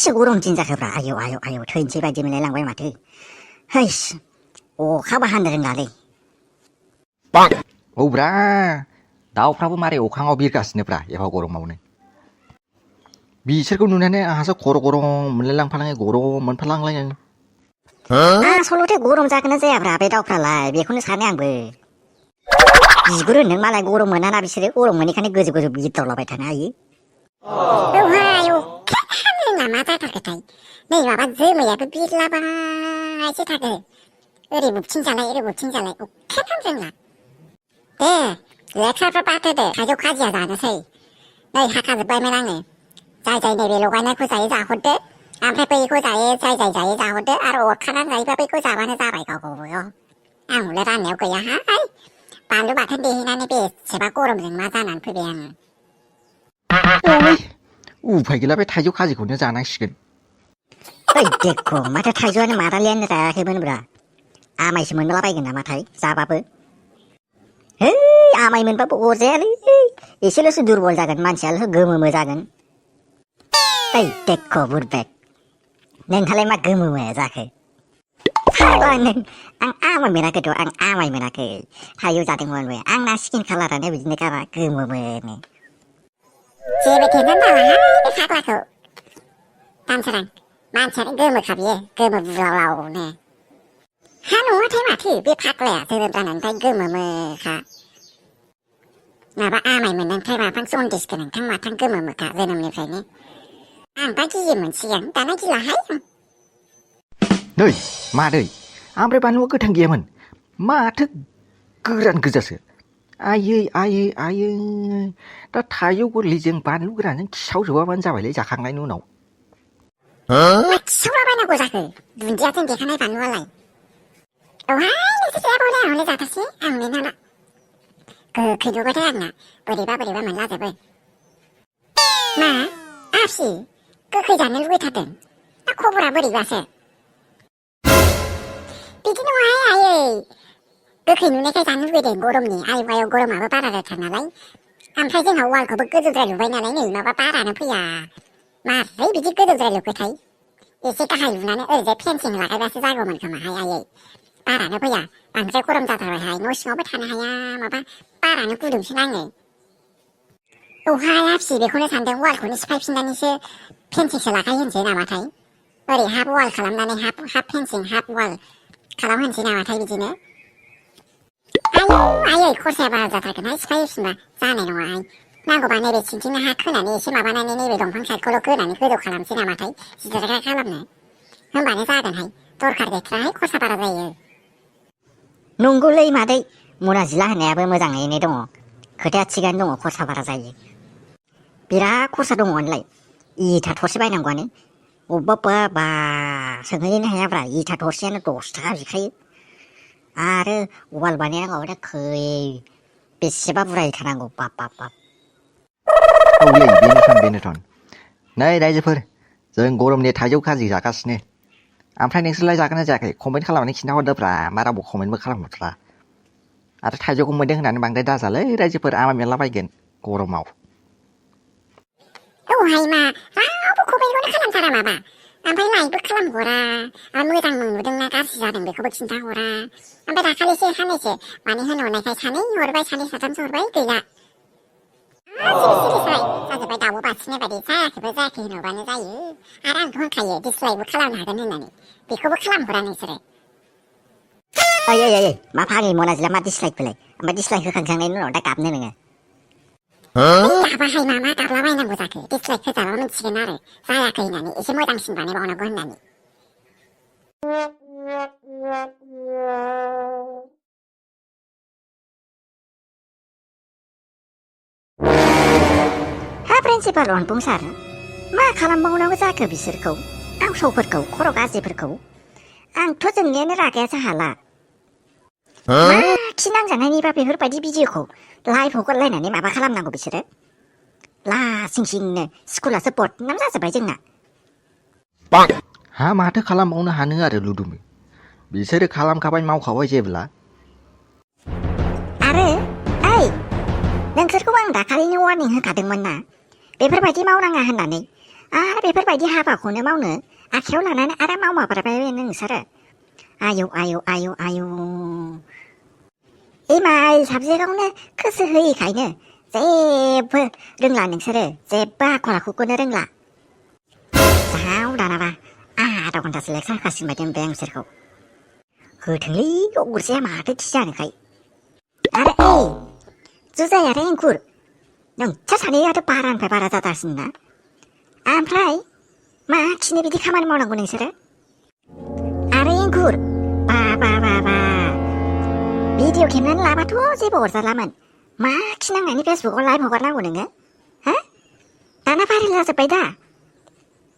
एसे गरमदिन जाखोब्रा आयौ आयौ आयौ थैनोसै बायदि मोनलायलांबाय माथो हैस अखाबो हानो रोंलालै औब्रा दाउफ्राबो मारै अखाङाव बिरगासिनोब्रा एफा गरमावनो बिसोरखौ नुनानै आंहासो खर' गरम मोनलायलांफालाङो गरम मोनफालांलाङो आसलथे गरम जागोन ना जायाब्रा बे दाउफ्रालाय बेखौनो सानो आंबो बिगुर होनदों मालाय गरम मोनाना बिसोरो गरम मोनैखायनो गोजौ गोजौ बिरदावलाबाय थानो हायो औहाय अखा हानो नामा जाथारखोथाय नै माबा जोमैयाबो बिरलाबायसो थाखो ओरै बुथिंजालाय ओरै बुथिंजालाय अखायानो हानो रोंला दे लेखाफ्रा बाथोदो थाइजौ खाजिया जानोसै नै हाखाजोब्बायमोन आङो जाय जाय नैबे लगायनायखौ जायो जाहरदो ओमफ्राय बैखौ जायो जाय जाय जायो जाहरदो आरो अरखानानै जायोबा बैखौ जाबानो जाबाय गाव गावबागाव आं हले राननायाव गैयाहाय बानलु बाथोन देहैनानै बेसेबा गरमजों मा जानानै फैबाय आङो उफाय गैला बे थाइजौ खाजिखौनो जानांसिगोन ओइ देखो माथो थाइजौआनो मादालियानो जायाखैमोनब्रा आमायसो मोनलाबायगोन नामाथाय जाबाबो है आमाय मोनबाबो अरजायालै एसेल'सो दुरबल जागोन मानसियाल' गोमोमो जागोन ओइ देखो बुरबेक नोंहालाय मा गोमोमो जाखो फाग्ला नों आं आमाय मोनाखैथ' आं आमाय मोनाखै थाइजौ जादोंमोनबो आंना स्किन कालारानो बिदिनो कारा गोमोमोनो जेबो टेनसन दालाहाय बे फाग्लाखौ दानसोरां मानसियानो गोमोखा बियो गोमो बुलावलावनो हा नङाथाय माथो बे फाग्लाया जोनोम जानायनिफ्राय गोमोमोखा माबा आमाय मोननायनिफ्राय माबा जन्दिस गोनांथां माथां गोमोमोखा जोनोमनिफ्रायनो आं दा गियो मोनसिगोन दाना गिलाहाय नै मादै ओमफ्राय बानलुआ गोथां गैयामोन माथो गोरान गोजासो आयै आयै आयै दा थाइजौ गोरलैजों बानलु गोरानजों खिसावजोबाबानो जाबायलै जाखांनायनि उनाव मा खिसावलाबायनांगौ जाखो दुन्दियाजों देखानाय बानलुआलाय औहाय नोंसोर जायाबावलाय आं हले जाथारसै आं हले नाला गोखै नुबाथाय आंना बोरैबा बोरैबा मोनलाजोबो मा आफि गोखै जानो लुबैथारदों ना खबरा बोरैबासो बिदि नङाहाय आयै गोखै नुनायखाय जानो लुबैदों गरमनि आयु आयु गरमाबो बारा जाथार नालाय ओमफ्राय जोंहा वालखौबो गोजौद्राय लुबाय नालाय नै माबा बारानो फैया मारै बिदि गोजौद्राय लुखोथाय एसे गाहाय लुनानै ओरैजाय फेन्सिं लागायबासो जागौमोन खोमाहाय आयै बारानो फैया बांद्राय गरम जाथारबायहाय न' सिङावबो थानो हाया माबा बारानो गुदुंसो नाङो औहाय आफि बेखौनो सानदों वालखौनो सिफायफिननानैसो फेन्सिंसो लागायहोनोसै नामाथाय ओरै हाफ वाल खालामनानै हाफ फेन्सिं हाफ वाल खालामहोनोसै नामाथाय बिदिनो आयै खरसाया बारा जाथारगोनहाय सिफायहोफिनबा जानाय नङाहाय नांगौबा नैबे सिंथिंनो हा खोनानै एसे माबानानै नैबे दंफां साइडखौल' गोरानै गोजौ खालामसै नामाथाय जिरायग्रा खालामनो होनबानो जागोनहाय दरखार गैथाराहाय खरसा बारा जायो नंगौलै मादै मुनाजिला होननायाबो मोजाङैनो दङ खोथाया थिगानो दङ खरसा बारा जायो बिराद खरसा दङ होनलाय इथा थरसे बायनांगौआनो अबेबा बा सोंहैनो हायाब्रा इथा थरसेयानो 10 थाखा बिखायो आरो वाल बानायनांगौबाथाय खै बेसेबा बुरजा इथा नांगौ बाब बाब बाब औलै बेनोथन नै रायजोफोर जों गरमनि थाइजौ खाजि जागासिनो ओमफ्राय नोंसोरलाय जागोन ना जायाखै कमेन्ट खालामनानै खिन्थाहरदोब्रा मा रावबो कमेन्टबो खालामहरथ्रा आरो थाइजौखौ मोनदों होननानै बांद्राय दाजालै रायजोफोर आमाय मेरलाबायगोन गरमाव औहाय मा रावबो कमेन्टखौनो खालामथारा माबा ओमफ्राय लाइकबो खालामहरा मोजां नुदोंना गाज्रि जादों बेखौबो खिन्थाहरा ओमफ्राय दाखालिसो सानैसो माने होनहरनायखाय सानै हरबाय सानै साथामसो हरबाय गैला सिरिसाय जाजोब्बाय दाउबो बाथिनाय बायदि जायाखैबो जायाखै होनहरबानो जायो आरो आंथ' होनखायो डिसलाइकबो खालामनो हागोन होननानै बेखौबो खालामहरा नोंसोरो ओइ मा फाग्लि मनाजिला मा डिसलाइकखौलाय ओमफ्राय डिसलाइक होखांनायनि उनाव दा गाबनो नोङो गाबाहाय मा गाबलाबायनांगौ जाखो डिसलाइक होजाबा मिथिगोन आरो जायाखै होननानै एसे मोजांसिन बानायबावनांगौ होननानै हा प्रिन्सिपाल रनपुं सार मा खालामबावनांगौ जाखो बिसोरखौ आवसावफोरखौ खर' गाज्रिफोरखौ आंथ' जोंनियानो रागायासो हाला मा खि नांजानायनिबा बेफोरबायदि भिडिअखौ लाइभ हगारलायनानै माबा खालामनांगौ बिसोरो लासिं सिंनो स्कुलासो बदनाम जाजोब्बाय जोंना हा माथो खालामबावनो हानो आरो लुदुमि बिसोरो खालामखाबाय मावखाबाय जेब्ला आरो नोंसोरखौ आं दाखालिनो वार्निं होखादोंमोन ना बेफोरबायदि मावनाङा होननानै आरो बेफोरबायदि हाबाखौनो मावनो आखायाव लानानै आरो मावमारबाय नोंसोरो आयौ आयौ आयौ आयौ एमाइल साबजेक्टआवनो गोसो होयैखायनो जेबो रोंला नोंसोरो जेबो आखल आखुखौनो रोंला जाव दानाबा आधा घन्टासो लेक्सार होखासिगोन बायदि मोनबाय आं बिसोरखौ होथोंलै अरजाया माथो थि जानोखाय आरो जुजाय आरो एंखुर नोंसोर सानैयाथ' बारानिफ्राय बारा जाथारसिनो ना ओमफ्राय मा खिनो बिदि खामानि मावनांगौ नोंसोरो आरो एंखुर बा बा बा बा भिडिअ खेबनानै लाबाथ' जेबो अरजालामोन मा खिनांनायनि फेसबुकआव लाइभ हगारनांगौ नोङो हो दाना भाइरेल जाजोब्बाय दा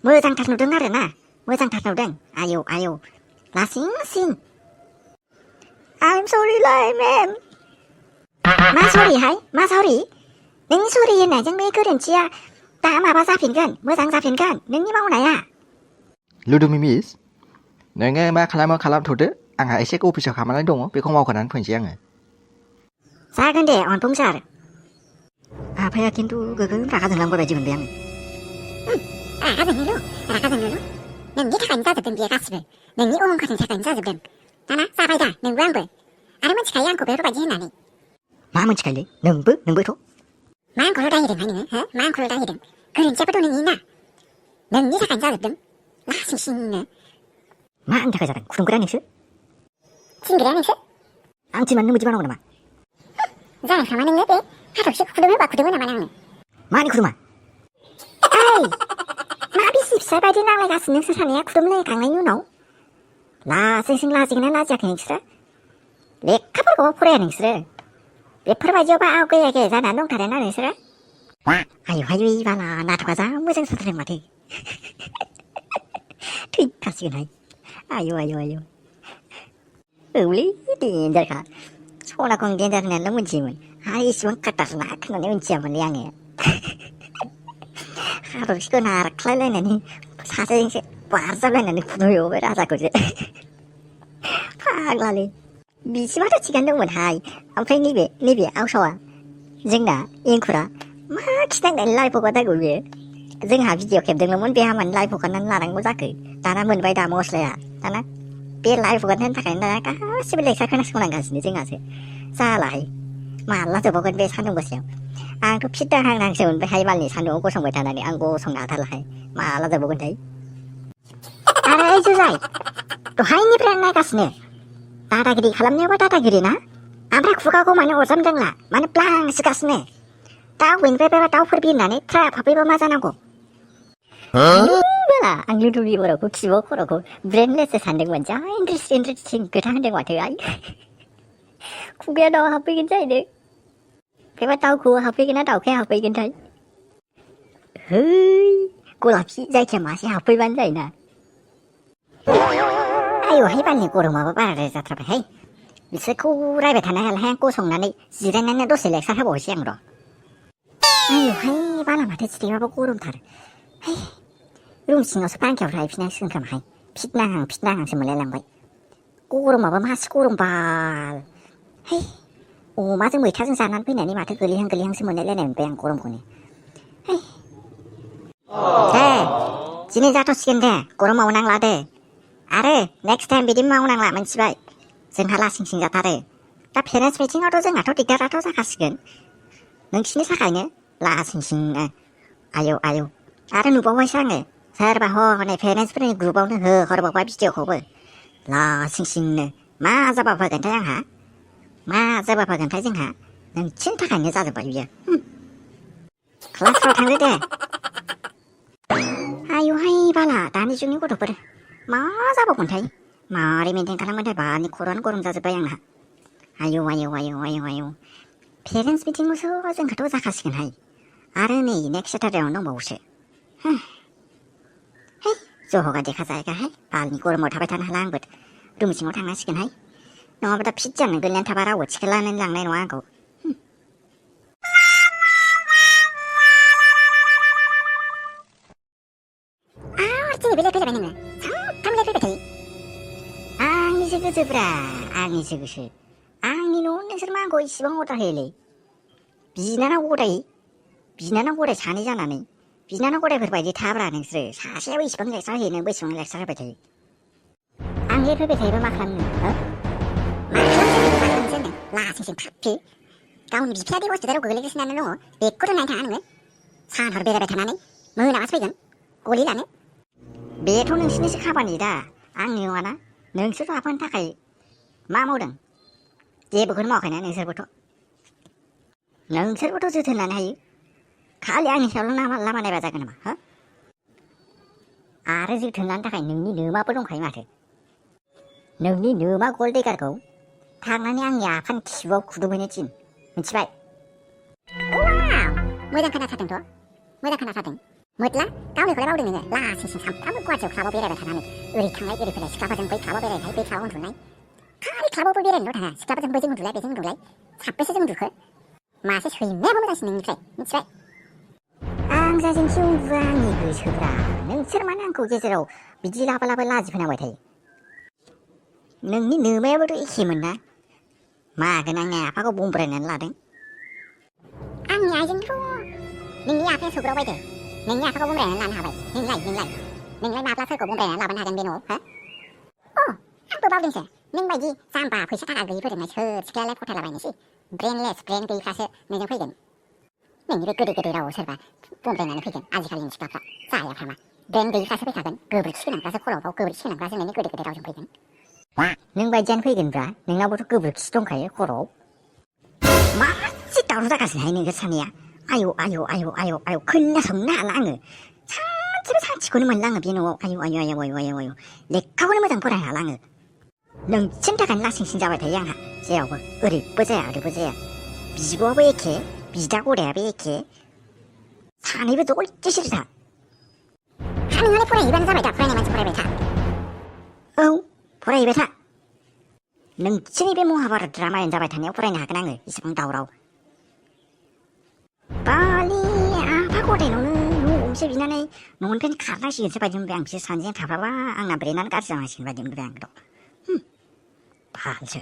मोजांथार नुदों आरो ना मोजांथार नुदों आयौ आयौ लासिं सिं I'm sorry लाई मेम मा सरिहाय मा सरि नोंनि सरि होननायजों बे गोरोन्थिया दा माबा जाफिनगोन मोजां जाफिनगोन नोंनि मावनाया लुदुमि मिस नोङो मा खालामो खालामथ'दो आंहा एसे अफिसाव खामानि दङ बेखौ मावखानानै फैनोसै आङो जागोन दे अनफुं सार आफाया खिन्थु गोगोम रागा जोंलांबाय बायदि मोनबाय आङो रागा जोंनोल' नोंनि थाखायनो जाजोबदों बेयो गासिबो नोंनि अहंखारनि थाखायनो जाजोबदों दाना जाबाय दा नोंबो आंबो आरो मिथिखायो आंखौ बेफोरबायदि होननानै मा मोनथिखायोलै नोंबोथ' मा आंखौल' दायहोदोंहाय नोङो हो मा आंखौल' दायहोदों गोरोन्थियाबोथ' नोंनि ना नोंनि थाखायनो जाजोबदों लासिं सिंनो मा आंनि थाखाय जादों खुदुमग्राया नोंसो थिंग्राया नोंसो आं थिनबानो नों बिदि मावनांगौ नामा जानाय फ्रामा नोङो बे हाथरखिखौ खुदुमोबा खुदुमो नामा नोङो मानि खुदुमा मा बिसि फिसाय बायदि नांलायगासिनो नोंसोर सानैया खुदुमलायखांनायनि उनाव लाजिंसिं लाजिगोना लाजियाखै नोंसोरो लेखाफोरखौबो फराया नोंसोरो बेफोरबायदियावबा आवगायाखै जानानै दंथारो ना नोंसोरो आयौ बाला नाटकआ जा मोजां जाथारदों माथो थैखासिगोनहाय आयौ आयौ आयौ औलै देन्जारखा सनाखौ आं देन्जार होननानैल' मिथियोमोन आरो इसेबां खाटारनाक होननानै मिथियामोनलै आङो हाथरखिखौ नारख्लायलायनानै सासेजोंसो बारजाबलायनानै खुदुमहैबावबाय राजाखौसो फाग्लालै बिसिबाथ' थिगानो दंमोनहाय ओमफ्राय नैबे आवसावा जोंना एंखुरा मा खिनांनायनि लाइभ हगारनांगौ बेयो जोंहा भिडिअ खेबदोंमोन बेहा मानो लाइभ हगारनानै लानांगौ जाखो दाना मोनबाय दा मस्लाया दाना बे लाइभ हगारनायनि थाखायनो दाना गासिबो लेक्सार खोनासंनांगासिनो जोंहासो जालाहाय माला जोबावगोन बे सान्दुं गोसायाव आंथ' फिदाहांहांसो मोनबायहाय मालनि सान्दुंआव गसंबाय थानानै आं गसंनो हाथारलाहाय माला जोबावगोनथाय आरो जुजाय दहायनिफ्राय नायगासिनो दादागिरि खालामनायावबो दादागिरि ना ओमफ्राय खुगाखौ मानो अरजामदोंला मानो प्लां सिगासिनो दा अबेनिफ्राय बे दाउफोर बिरनानै ट्राक हाबफैबा मा जानांगौ आं लुदुबि बर'खौ खिबो खर'खौ ब्रेनलेससो सानदोंमोन जा इन्ट्रेस्टिं खोथा होनदों माथो आइ खुगाया दाउ हाबफैगोन जाहैदों बेबा दाउखौ हाबफैगोन ना दाउखाया हाबफैगोनथाय है गलापि जायखिया मासे हाबफैबानो जायोना आयौहाय बालनि गरमाबो बाराद्राय जाथारबायहाय बिसोरखौ रायबाय थानो हायालाहाय आं गसंनानै जिरायनानै दसे लेक्सार होबावसै आं र' आयौहाय बाला माथो जिरायबाबो गरमथार रुम सिङावसो फांखायाव थाहैफिनांसिगोन खोमाहाय फिटनाहांसो मोनलायलांबाय गरमाबो मासे गरम बाल है अमाजों मैथाजों जानानै फैनानै माथो गोलैहांसो मोनलायलायनाय मोनबाय आं गरमखौनो दे दिनै जाथ'सिगोन दे गरमाव नांला दे आरो नेक्स्ट टाइम बिदि मावनांला मोनथिबाय जोंहा लासिंसिं जाथारो दा पेरेन्टस मिटिङावथ' जोंहाथ' दिगदाराथ' जाखासिगोन नोंसिनि थाखायनो लासिंसिंनो आयौ आरो नुबावबायसो आङो सोरबा हनै पेरेन्टसफोरनि ग्रुपावनो हरबावबाय भिडिअखौबो लासिंसिंनो मा जाबा फैगोनथाय आंहा मा जाबा फैगोनथाय जोंहा नोंसिनि थाखायनो जाजोब्बाय बियो क्लासफ्राव थांदो दे आयौहाय बाला दानि जुगनि गथ'फोर मा जाबावगोनथाय मारै मेनटेन खालामगोनथाय बालनि खर'आनो गरम जाजोब्बाय आंना आयौ पेरेन्टस मिटिङावसो जोंहाथ' जाखासिगोनहाय आरो नै नेक्स्ट सेटारडेआवनो दंबावोसो है जहगा देखा जायगाहाय बालनि गरमाव थाबाय थानो हाला आंबो रुम सिङाव थांनांसिगोनहाय नङाबा दा फिट जानानै गोलैनानै थाबा रावबो थिखोनानै लांनाय नङा आंखौ दिनै बेलाय फैलायबाय नोङो सानफ्रामलाय फैबाय थायो आंनिसो गोसोब्रा आंनिसो गोसो आंनि न'आव नोंसोर मा आंखौ इसिबां अर्डार होयोलै बिनानाव गदाय सानै जानानै 비나는 꼬레फोरबायदि थाब्रा नोंसोरो सासेयाव इसिबां लेक्सार होयो नों बेसेबां लेक्सार होबाय थायो आं फैबाय थायोबा मा खालामनो हो मा खालामनो लासिंसिं फाफ्लि गावनि बिफाया बे हस्पिटालाव गोग्लैगासिनो दङ बेखौथ' नायनो थाङा नोङो सान हर बेरायबाय थानानै मोनाबासो फैगोन गलि लानो बेथ' नोंसिनिसो खामानि दा आंनि नङाना नोंसोर आफानि थाखाय मा मावदों जेबोखौनो मावाखैना नोंसोरबोथ' जोथोन लानो हायो खालि आंनि सायावल' लामा नायबा जागोन नामा हो आरो जोथोन लानो थाखाय नोंनि नोमाबो दंखायो माथो नोंनि नोमा गल्डेगारखौ थांनानै आंनि आफानि खिबुआव खुदुमहैनो थिन मिथिबाय मोजां खोनाथारदों मोदला गावनिखौलाय बावदों नोङो लासिंसिं सामफ्रामबो गुवाहाटियाव क्लाबाव बेरायबाय थानानै ओरै थांलाय ओरै फैलाय सिख्लाफोरजों बै क्लाबाव बेरायनाय बै क्लाबाव उन्दुनाय खालि क्लाबावबो बेरायनोल' थाङा सिख्लाफोरजों बैजों उन्दुलाय बेजों उन्दुलाय साबेसे जों उन्दुखो मासे सैमायाबो मोजांसिन नोंनिफ्राय मिथिबाय आं जाजेनसो उन्दुआ आंनि गोसोब्रा नोंसोर मानो आंखौ गेजेराव बिदि लाबो लाजि फोनांबाय थायो नोंनि नोमायाबोथ' एखेमोन ना मागोन आंनि आफाखौ बंब्रायनानै लादों आंनि आइजोंथ' नोंनि आफाया सौग्रावबाय दे नोंनि आफाखौ बंब्रायनानै लानो हाबाय नोंलाय माब्ला सोरखौ बंब्रायनानै लाबोनो हागोन बे न'आव हो आंबो बावदोंसो नों बायदि जाम्बा फैसा थाखा गैयिफोरजोंहाय सोर सिख्लायालाय फथायलाबायनोसै ब्रेनलेस ब्रेन गैयिफ्रासो नोंजों फैगोन नोंनि बे गोदै रावाव सोरबा बंब्रायनानै फैगोन आजिखालिनि सिख्लाफ्रा जायाफ्रा मा ब्रेन गैयिफ्रासो फैखागोन गोबोरखि गोनांफ्रासो खर'फ्राव गोबोरखि गोनांफ्रासो नोंनि गोदै रावजों फैगोन नों बायदियानो फैगोनब्रा नोंनावबोथ' गोबोरखि दंखायो खर'आव मा एसे दावराव जागासिनोहाय नोंसोर सानैया आयौ खोनासंनो हाला आङो सानसेबो सान्थिखौनो मोनला आङो बे न'आव आयौ लेखाखौनो मोजां फरायनो हाला आङो नोंसोरनि थाखायनो लासिंसिं जाबाय थायो आंहा जेरावबो ओरैबो जाया बिब'आबो एखे बिदा गदायाबो एखे सानैबो ज'लिसे सिरिथा नोंहालाय फरायहैबानो जाबाय दा फरायनाय मानसि फरायबाय था औ फरायहैबाय था नोंसोरनि बे महाभारत रामायण जाबाय थानायाव फरायनो हागोन आङो इसेबां दावराव बालि आफा गदायनावनो न' गंसे बिनानै न'निफ्रायनो खारनांसिगोनसो बायदि मोनबाय आं बिसोर सानैजों थाफाबा आंना ब्रेनानो गाज्रि जानांसिगोन बायदि मोनबाय आंथ' फालसो